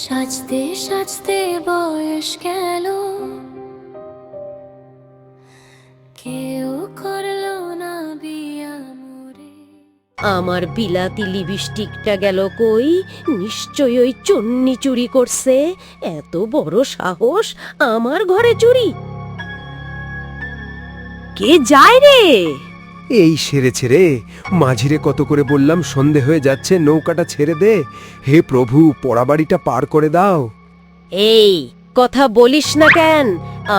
সাজতে সাজতে বয়স গেল, কেউ করলো না বিয়া মোরে। আমার বিলাতি লিপস্টিকটা গেল কই? নিশ্চয়ই ওই চুন্নি চুরি করছে। এত বড় সাহস আমার ঘরে চুরি! কে যায় রে? এই সেরেছে রে। মাঝিরে কত করে বললাম সন্ধে হয়ে যাচ্ছে, নৌকাটা ছেড়ে দে। হে প্রভু, পোড়াবাড়িটা পার করে দাও। এই কথা বলিস না কেন?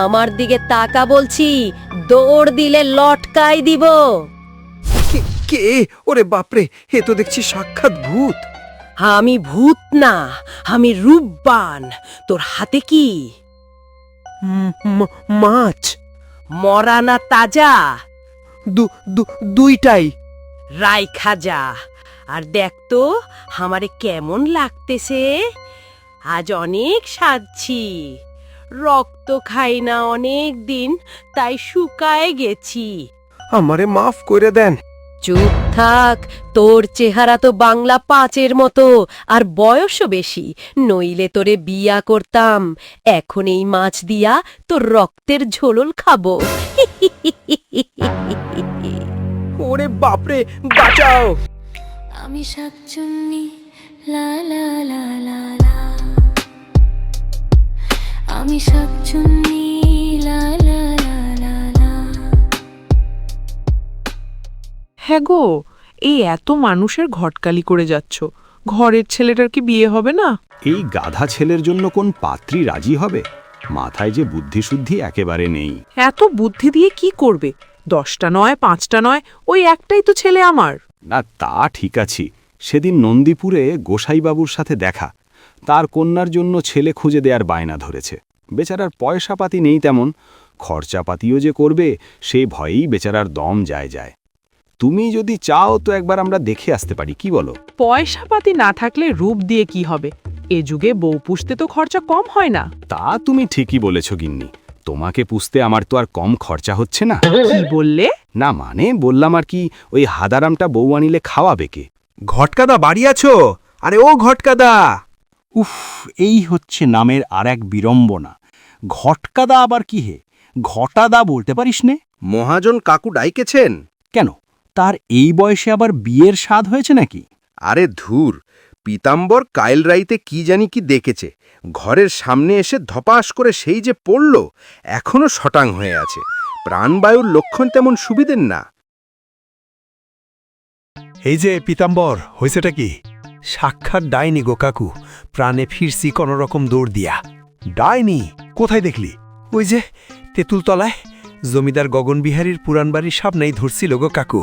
আমার দিকে তাকা বলছি, দৌড় দিলে লটকাই দিব। কে? ওরে বাপরে, এ তো দেখছি সাক্ষাৎ ভূত। আমি ভূত না, আমি রূপবান। তোর হাতে কি? মাছ। মরা না তাজা? দুইটাই। রাইখা যা। আর দেখ তো আমারে কেমন লাগতেছে। আজ অনেক সাজছি, রক্ত খাই না অনেক দিন, তাই শুকায় গেছি। আমারে মাফ করে দেন। চুপ থাক, তোর চেহারা তো বাংলা 5-এর মতো, আর বয়সও বেশি। নইলে তোরে বিয়া করতাম। এখন এই মাছ দিয়া তোর রক্তের ঝোলল খাবো। ওরে বাপরে, বাঁচাও। আমি শাকচুন্নি লা লা লা লা লা, আমি শাকচুন্নি লা লা লা লা লা। হ্যাঁ গো, এই এত মানুষের ঘটকালি করে যাচ্ছ, ঘরের ছেলেটার কি বিয়ে হবে না? এই গাধা ছেলের জন্য কোন পাত্রী রাজি হবে? মাথায় যে বুদ্ধিশুদ্ধি একেবারে নেই। এত বুদ্ধি দিয়ে কি করবে? 10টা নয়, 5টা নয়, ওই একটাই তো ছেলে আমার। না, তা ঠিক আছে। সেদিন নন্দীপুরে গোসাইবাবুর সাথে দেখা, তার কন্যার জন্য ছেলে খুঁজে দেওয়ার বায়না ধরেছে। বেচারার পয়সাপাতি নেই তেমন, খরচাপাতিও যে করবে সে ভয়েই বেচারার দম যায়। তুমি যদি চাও তো একবার আমরা দেখে আসতে পারি, কি বলো? পয়সাপাতি না থাকলে রূপ দিয়ে কি হবে? এ যুগে বউ পুষতে তো খরচা কম হয় না। তা তুমি ঠিকই বলেছ গিন্নি, তোমাকে পুষতে আমার তো আর কম খরচা হচ্ছে না। কি বললে? না মানে বললাম আর কি, ওই হাদারামটা বউ আনিলে খাওয়াবে কে? ঘটকাদা বাড়ি আছো? আরে ও ঘটকাদা! উফ, এই হচ্ছে নামের আর এক বিড়ম্বনা। ঘটকাদা আবার কি হে? ঘটাদা বলতে পারিস নে? মহাজন কাকু ডাইকেছেন? কেন, তার এই বয়সে আবার বিয়ের স্বাদ হয়েছে নাকি? আরে ধুর, পীতাম্বর কাইলরাইতে কি জানি কি দেখেছে, ঘরের সামনে এসে ধপাস করে সেই যে পড়ল, এখনো শটাং হয়ে আছে। প্রাণবায়ুর লক্ষণ তেমন সুবিধের না। এই যে পীতাম্বর, হয়েছেটা কি? সাক্ষাৎ ডাইনি গো কাকু, প্রাণে ফিরছি কোনোরকম দৌড় দিয়া। ডাইনি? কোথায় দেখলি? ওই যে তেঁতুলতলায় জমিদার গগনবিহারীর পুরান বাড়ির সামনেই ধরছিল গো কাকু।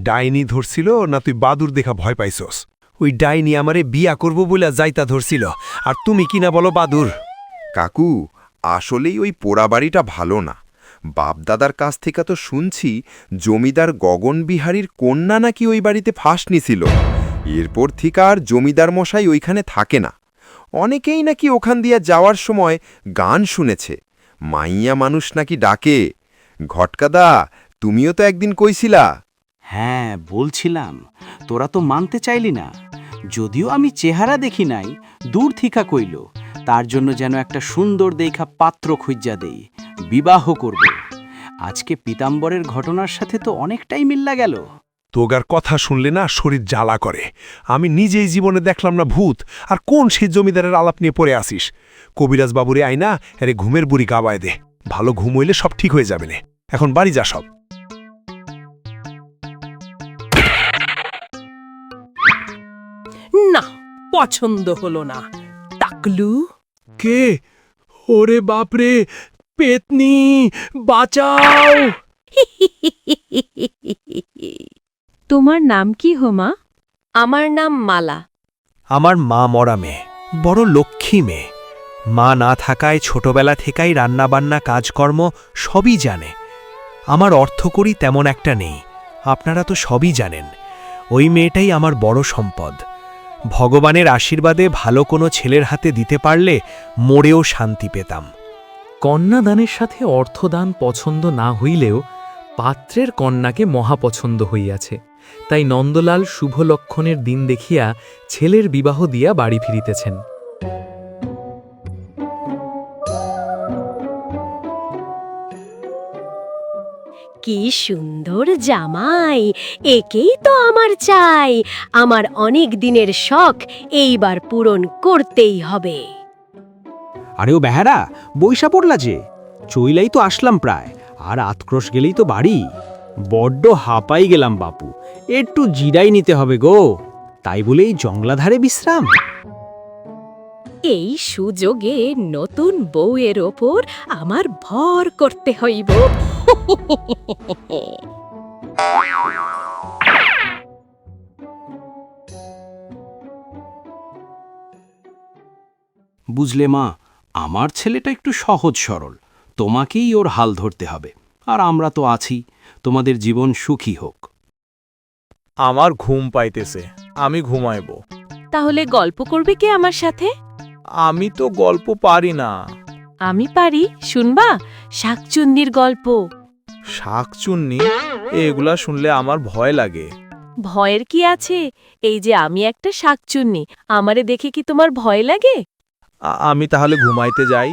ডাইনি ধরছিল না তুই বাদুর দেখা ভয় পাইছস? ওই ডাইনি আমারে বিয়া করব বলে যাইতা ধরছিল, আর তুমি কিনা বলো বাদুর। কাকু, আসলেই ওই পোড়াবাড়িটা ভালো না। বাপদাদার কাছ থেকে তো শুনছি জমিদার গগনবিহারীর কন্যা নাকি ওই বাড়িতে ফাঁস নিছিল। এরপর থেকে আর জমিদার মশাই ওইখানে থাকে না। অনেকেই নাকি ওখান দিয়া যাওয়ার সময় গান শুনেছে। মাইয়া মানুষ নাকি ডাকে। ঘটকাদা, তুমিও তো একদিন কইছিলা। হ্যাঁ, বলছিলাম, তোরা তো মানতে চাইলি না। যদিও আমি চেহারা দেখি নাই, দূর থিকা কইল তার জন্য যেন একটা সুন্দর দেখা পাত্র খুঁজা দেই, বিবাহ করব। আজকে পীতাম্বরের ঘটনার সাথে তো অনেকটাই মিল্লা গেল। তোগার কথা শুনলে না শরীর জ্বালা করে। আমি নিজেই জীবনে দেখলাম না ভূত, আর কোন সেই জমিদারের আলাপ নিয়ে পড়ে আসিস? কবিরাজ বাবুরে আইনা আরে ঘুমের বুড়ি গাবায় দে, ভালো ঘুম হইলে সব ঠিক হয়ে যাবে না। এখন বাড়ি যা সব। না, পছন্দ হলো না। টাকলু? কে? ওরে বাপরে, পেতনি, বাঁচাও! তোমার নাম কি হোমা? আমার নাম মালা। আমার মা মরা মেয়ে, বড় লক্ষ্মী মেয়ে। মা না থাকায় ছোটবেলা থেকেই রান্নাবান্না কাজকর্ম সবই জানে। আমার অর্থকড়ি তেমন একটা নেই, আপনারা তো সবই জানেন। ওই মেয়েটাই আমার বড় সম্পদ। ভগবানের আশীর্বাদে ভালো কোনো ছেলের হাতে দিতে পারলে মরেও শান্তি পেতাম। কন্যাদানের সাথে অর্থদান পছন্দ না হইলেও পাত্রের কন্যাকে মহাপছন্দ হইয়াছে, তাই নন্দলাল শুভ লক্ষণের দিন দেখিয়া ছেলের বিবাহ দিয়া বাড়ি ফিরিতেছেন। কি সুন্দর জামাই, একেই তো আমার চাই। আমার অনেক দিনের শখ এইবার পূরণ করতেই হবে। আরে ও বেহারা, বইসা পড়লা যে? চইলাই তো আসলাম প্রায়, আর আতক্রোশ গেলেই তো বাড়ি। বড্ড হাঁপাই গেলাম বাপু, একটু জিরাই নিতে হবে গো। তাই বলে এই জংলাধারে বিশ্রাম? এই সুযোগে নতুন বউয়ের ওপর আমার ভর করতে হইব। বুঝলে মা, আমার ছেলেটা একটু সহজ সরল, তোমাকেই ওর হাল ধরতে হবে। আর আমরা তো আছি, তোমাদের জীবন সুখী হোক। আমার ঘুম পাইতেছে, আমি ঘুমাইব। তাহলে গল্প করবে কে আমার সাথে? আমি তো গল্প পারি না। আমি পারি, শুনবা? শাকচুন্নির গল্প। শাকচুন্নি? এগুলা শুনলে আমার ভয় লাগে। ভয়ের কি আছে? এই যে আমি একটা শাকচুন্নি, আমারে দেখে কি তোমার ভয় লাগে? আমি তাহলে ঘুমাইতে যাই।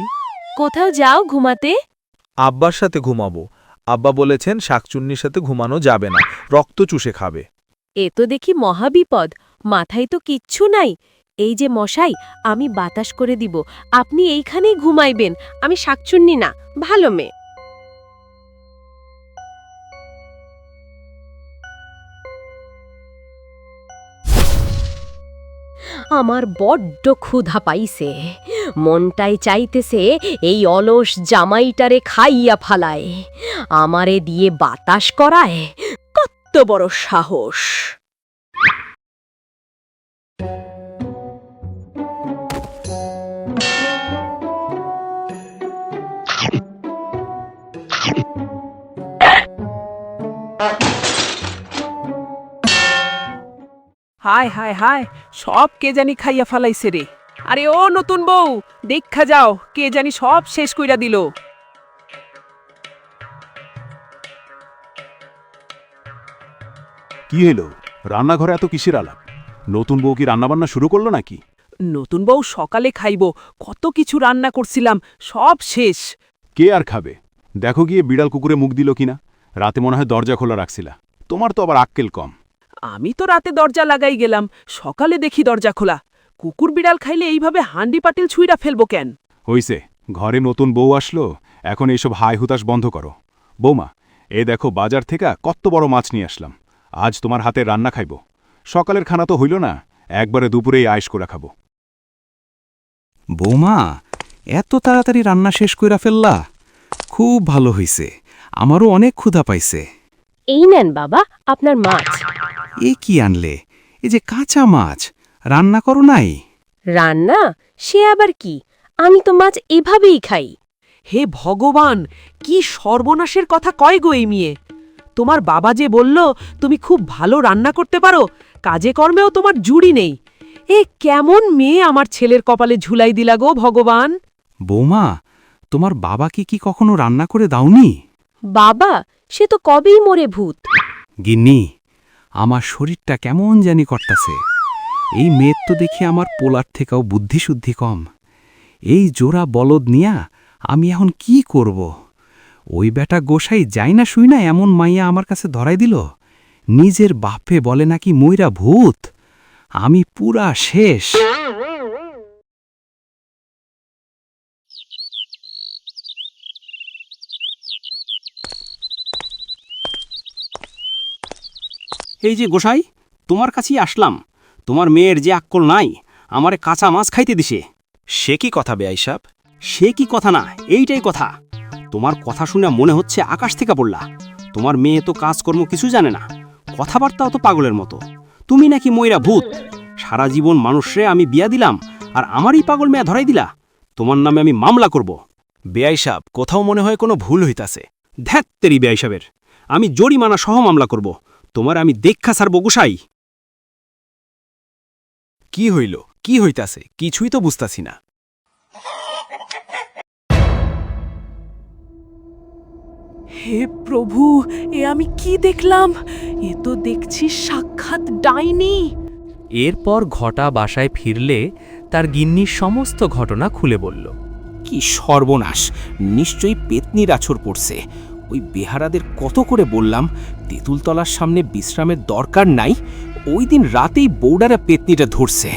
কোথাও যাও ঘুমাতে? আব্বার সাথে ঘুমাবো। আব্বা বলেছেন শাকচুন্নির সাথে ঘুমানো যাবে না, রক্ত চুষে খাবে। এ তো দেখি মহাবিপদ, মাথায় তো কিচ্ছু নাই। এই যে মশাই, আমি বাতাস করে দিব, আপনি এইখানেই ঘুমাইবেন। আমি শাকচুন্নি না, ভালো মেয়ে। আমার বড্ড ক্ষুধা পাইছে, মনটাই চাইতেছে এই অলস জামাইটারে খাইয়া ফালায়, আমারে দিয়ে বাতাস করায়। কত বড় সাহস! হায় হায় হায়, সব কে জানি খাইয়া ফালাইছে রে। আরে ও নতুন বউ, দেখা যাও, কে জানি সব শেষ কইরা দিল। কি হলো? রান্নাঘরে এত কিসের আলাপ? নতুন বউ কি রান্নাবান্না শুরু করলো নাকি? নতুন বউ সকালে খাইব, কত কিছু রান্না করছিলাম, সব শেষ। কে আর খাবে? দেখো গিয়ে বিড়াল কুকুরে মুখ দিল কিনা। রাতে মনে হয় দরজা খোলা রাখছিলা। তোমার তো আবার আক্কেল কম। আমি তো রাতে দরজা লাগাই গেলাম, সকালে দেখি দরজা খোলা। কুকুর বিড়াল খাইলে এইভাবে হান্ডি পাটিল ছুঁইরা ফেলবো কেন? হইছে, ঘরে নতুন বউ আসলো, এখন এইসব হাই হুতাশ বন্ধ করো। বৌমা, এ দেখো বাজার থেকে কত বড় মাছ নিয়ে আসলাম। আজ তোমার হাতে রান্না খাইব। সকালের খানা তো হইল না, একবারে দুপুরেই আয়েশ করে খাবো। বৌমা, এত তাড়াতাড়ি রান্না শেষ কইরা ফেললা? খুব ভালো হইছে, আমারও অনেক ক্ষুধা পাইছে। এই নেন বাবা আপনার মাছ। এ কি আনলে? এ যে কাঁচা মাছ, রান্না করো নাই? রান্না? সে আবার কি, আমি তো মাছ এভাবেই খাই। হে ভগবান, কি সর্বনাশের কথা কয় গো এই মেয়ে! তোমার বাবা যে বলল তুমি খুব ভালো রান্না করতে পারো, কাজে কর্মেও তোমার জুড়ি নেই। এ কেমন মেয়ে আমার ছেলের কপালে ঝুলাই দিলা গো ভগবান! বৌমা, তোমার বাবাকে কি কখনো রান্না করে দাওনি? বাবা, সে তো কবেই মরে ভূত। গিন্নি, আমার শরীরটা কেমন জানি করতাছে। এই মেয়ের তো দেখি আমার পোলার থেকেও বুদ্ধিশুদ্ধি কম। এই জোড়া বলদ নিয়া আমি এখন কি করব? ওই বেটা গোসাই যাই না শুই না এমন মাইয়া আমার কাছে ধরাই দিল। নিজের বাপে বলে নাকি মইরা ভূত। আমি পুরা শেষ। এই যে গোসাই, তোমার কাছেই আসলাম। তোমার মেয়ের যে আক্কল নাই, আমারে কাঁচা মাছ খাইতে দিছে। সে কি কথা বেয়াই সাহেব? সে কি কথা না, এইটাই কথা। তোমার কথা শুনে মনে হচ্ছে আকাশ থেকে পড়লা। তোমার মেয়ে তো কাজকর্ম কিছু জানে না, কথাবার্তাও তো পাগলের মতো। তুমি নাকি ময়রা ভূত। সারা জীবন মানুষরে আমি বিয়া দিলাম, আর আমারই পাগল মেয়ে ধরাই দিলা। তোমার নামে আমি মামলা করব। বেয়াই সাহেব, কোথাও মনে হয় কোনো ভুল হইতাছে। ধ্যাত্তেরি বেয়াই সাহেবের, আমি জরিমানা সহ মামলা করব। তোমার আমি দেখা ছাড়ব গোসাই। কি হইল? কি হইতাছে? কিছুই তো বুঝতাছি না। হে প্রভু, এ আমি কি দেখলাম? এ তো দেখছি সাক্ষাৎ ডাইনি। এরপর ঘটা বাসায় ফিরলে তার গিন্নির সমস্ত ঘটনা খুলে বলল। কি সর্বনাশ! নিশ্চয়ই পেতনির আছর পড়ছে। ওই বেহারাদের কত করে বললাম তেঁতুলতলার সামনে বিশ্রামের দরকার নাই, ওই দিন রাতেই বৌডারা পেতনিটা ধরছে।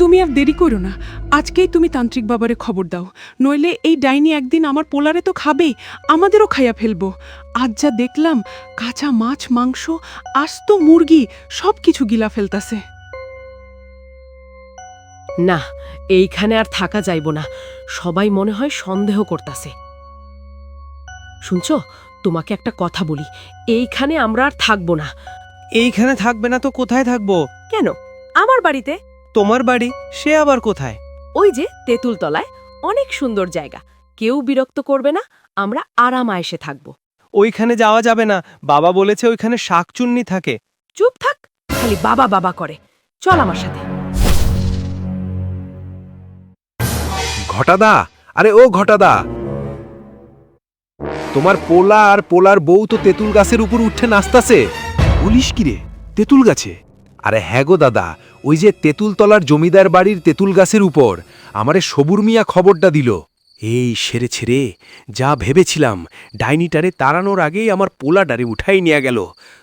তুমি আর দেরি করো না, আজকেই তুমি তান্ত্রিক বাবারে খবর দাও, নইলে এই ডাইনি একদিন আমার পোলারে তো খাবেই, আমাদেরও খাইয়া ফেলবো। আজ যা দেখলাম, কাঁচা মাছ, মাংস, আস্ত মুরগি সব কিছু গিলা ফেলতাছে। না, এইখানে আর থাকা যাইব না, সবাই মনে হয় সন্দেহ করতাছে। শুনছো, তোমাকে একটা কথা বলি, এইখানে আমরা আর থাকবো না। এইখানে থাকবে না তো কোথায় থাকবো? কেন? আমার বাড়িতে। তোমার বাড়ি? সে আবার কোথায়? ওই যে তেঁতুলতলায়, অনেক সুন্দর জায়গা, কেউ বিরক্ত করবে না, আমরা আরাম আয়েসে থাকবো। ওইখানে যাওয়া যাবে না, বাবা বলেছে ওইখানে শাকচুন্নি থাকে। চুপ থাক, খালি বাবা বাবা করে। চল আমার সাথে। ঘটাদা, আরে ও ঘটাদা, তোমার পোলা আর পোলার বউ তো তেঁতুল গাছের উপর উঠে নাচতাছে। বলিস কি রে, তেঁতুল গাছে? আরে হ্যাঁ গো দাদা, ওই যে তেঁতুলতলার জমিদার বাড়ির তেঁতুল গাছের উপর আমারে সবুর মিয়া খবরটা দিল। এই সেরে ছেড়ে, যা ভেবেছিলাম ডাইনিটারে তাড়ানোর আগেই আমার পোলাডারে উঠাই নিয়ে গেল।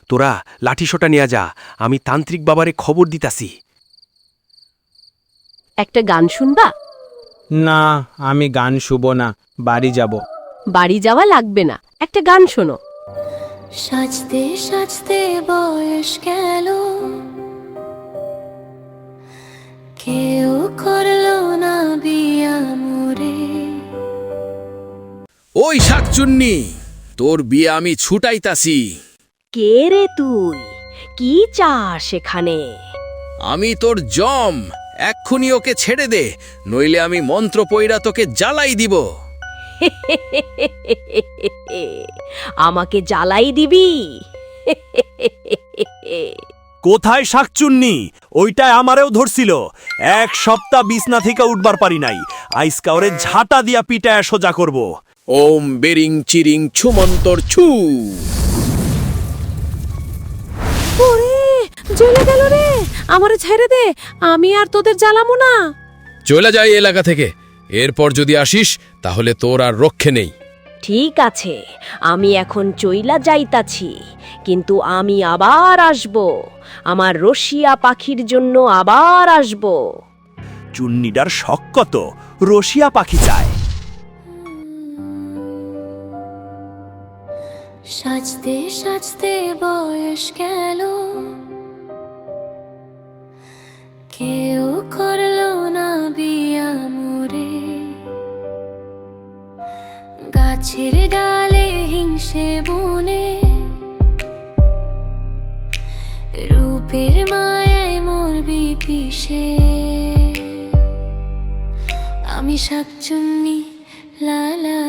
তোরা লাঠিসোটা নিয়ে যা, আমি তান্ত্রিক বাবারে খবর দিতাছি। একটা গান শুনবা? না, আমি গান শুব না, বাড়ি যাব। বাড়ি যাওয়া লাগবে না, একটা গান শোনো। সাজতে সাজতে বয়স গেল, কেউ করলো না বিয়া মোরে। ওই শাকচুন্নি, তোর বিয়ে আমি ছুটাইতাছি। কে রে তুই? কি চাস এখানে? আমি তোর জম, এক্ষুনি ওকে ছেড়ে দে, নইলে আমি মন্ত্র পইরা তোকে জ্বালাই দিব। আমাকে জ্বালাই দিবি? কোথায় শাকচুন্নি? ওইটাই আমারেও ধরছিল। 1 সপ্তাহ বিছনা থেকে উঠবার পারি নাই, আইসকা ওরে ঝাঁটা দিয়া পিটায় সোজা করব। ওম বেরিং চিরিং ছুমন্তর ছু। ওরে, জ্বলে গেল রে, আমারে ছেড়ে দে, আমি আর তোদের জ্বালামো না। চলে যাই এলাকা থেকে, এরপর যদি আসিস তাহলে তোর আর রক্ষে নেই। ঠিক আছে, আমি এখন চইলা যাইতাছি, কিন্তু আমি আবার আসব, আমার রসিয়া পাখির জন্য আবার আসব। চুন্নিটার শখ কত, রসিয়া পাখি চায়। সাজতে সাজতে বয়স গেল, কেউ করলো না বিয়া মোরে। গাছের ডালে হিংসে বনে, রূপের মায়ায় মরবি পিষে। আমি শাকচুন্নি, লা লা